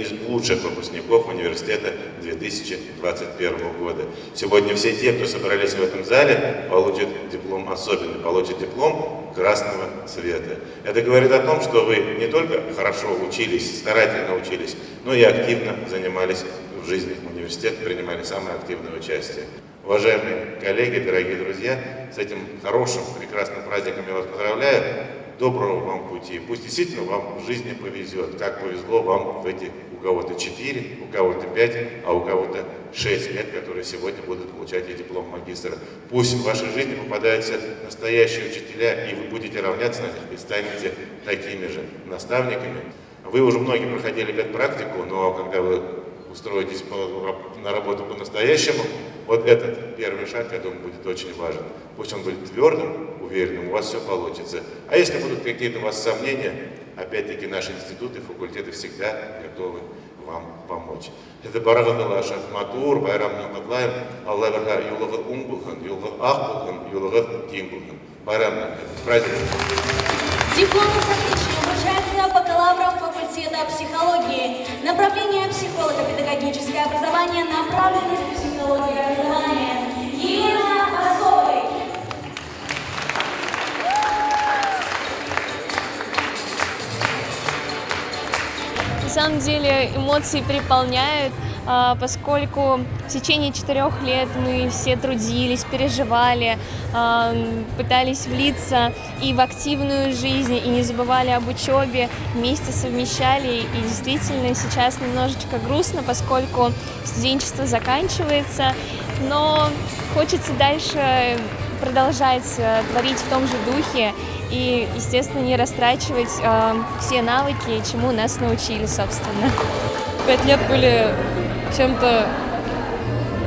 из лучших выпускников университета 2021 года. Сегодня все те, кто собрались в этом зале, получат диплом особенный, получат диплом красного цвета. Это говорит о том, что вы не только хорошо учились, старательно учились, но и активно занимались в жизни университета, принимали самое активное участие. Уважаемые коллеги, дорогие друзья, с этим хорошим, прекрасным праздником я вас поздравляю. Доброго вам пути. Пусть действительно вам в жизни повезет, как повезло вам в эти, у кого-то 4, у кого-то 5, а у кого-то 6 лет, которые сегодня будут получать и диплом магистра. Пусть в вашей жизни попадаются настоящие учителя, и вы будете равняться на них и станете такими же наставниками. Вы уже многие проходили педпрактику, но когда вы устроитесь на работу по-настоящему, вот этот первый шаг, я думаю, будет очень важен. Пусть он будет твердым, уверенным, у вас все получится. А если будут какие-то у вас сомнения, опять-таки наши институты, факультеты всегда готовы вам помочь. Это барагадалла шахматур, байрам нюкатлаем, аллаверга юлгал умбулхан, юлгал ахбулхан, юлгал тимбулхан. Байрам, праздник. Диплом с отличием вручается бакалаврам факультета психологии. Направление психолого-педагогическое образование, направленность психологии образования. Елена Басовой. На самом деле эмоции переполняют, поскольку в течение 4 лет мы все трудились, переживали, пытались влиться и в активную жизнь, и не забывали об учебе, вместе совмещали. И действительно сейчас немножечко грустно, поскольку студенчество заканчивается, но хочется дальше продолжать творить в том же духе и, естественно, не растрачивать все навыки, чему нас научили, собственно. 5 лет были чем-то,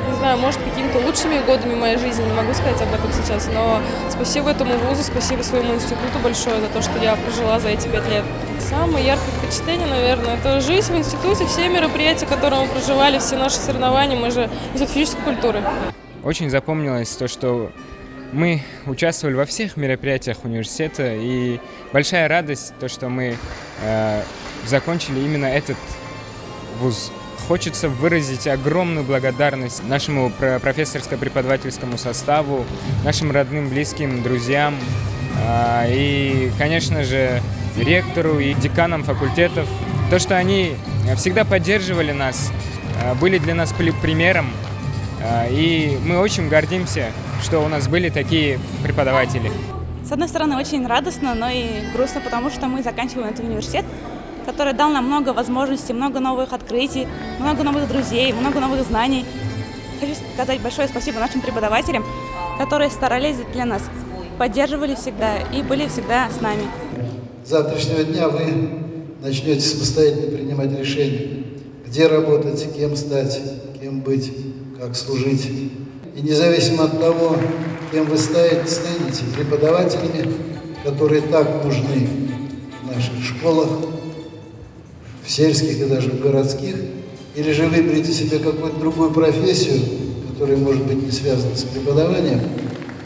не знаю, может, какими-то лучшими годами моей жизни, не могу сказать об этом сейчас, но спасибо этому вузу, спасибо своему институту большое за то, что я прожила за эти 5 лет. Самое яркое впечатление, наверное, это жизнь в институте, все мероприятия, которые мы проживали, все наши соревнования, мы же институт физической культуры. Очень запомнилось то, что мы участвовали во всех мероприятиях университета, и большая радость, то, что мы закончили именно этот вуз. Хочется выразить огромную благодарность нашему профессорско-преподавательскому составу, нашим родным, близким, друзьям и, конечно же, ректору и деканам факультетов. То, что они всегда поддерживали нас, были для нас примером, и мы очень гордимся, что у нас были такие преподаватели. С одной стороны, очень радостно, но и грустно, потому что мы заканчиваем этот университет, который дал нам много возможностей, много новых открытий, много новых друзей, много новых знаний. Хочу сказать большое спасибо нашим преподавателям, которые старались для нас, поддерживали всегда и были всегда с нами. С завтрашнего дня вы начнете самостоятельно принимать решения, где работать, кем стать, кем быть, как служить. И независимо от того, кем вы станете, преподавателями, которые так нужны в наших школах, в сельских и даже в городских, или же выберете себе какую-то другую профессию, которая может быть не связана с преподаванием,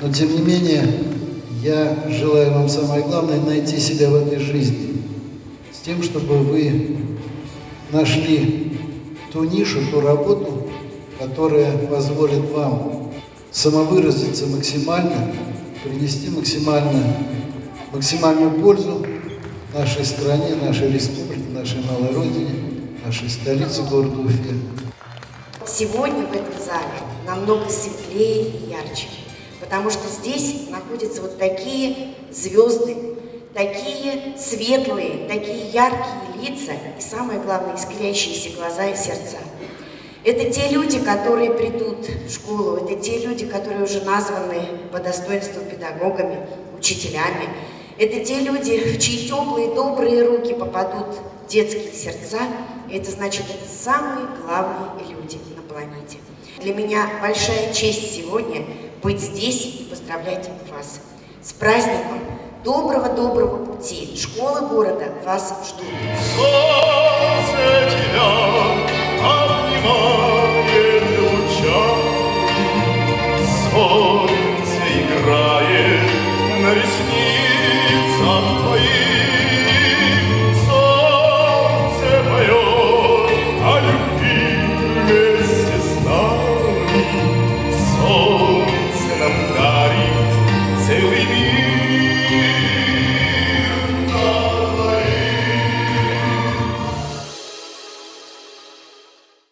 но тем не менее я желаю вам самое главное найти себя в этой жизни, с тем, чтобы вы нашли ту нишу, ту работу, которая позволит вам самовыразиться максимально, принести максимальную пользу нашей стране, нашей республике, нашей малой родине, нашей столице, городу Уфе. Сегодня в этом зале намного светлее и ярче, потому что здесь находятся вот такие звезды, такие светлые, такие яркие лица и, самое главное, искрящиеся глаза и сердца. Это те люди, которые придут в школу, это те люди, которые уже названы по достоинству педагогами, учителями. Это те люди, в чьи теплые, добрые руки попадут детские сердца. И это значит, это самые главные люди на планете. Для меня большая честь сегодня быть здесь и поздравлять вас с праздником. Доброго пути. Школы города вас ждут. Солнце тебя обнимает лучами, солнце играет на ресницах твоих, солнце поет солнце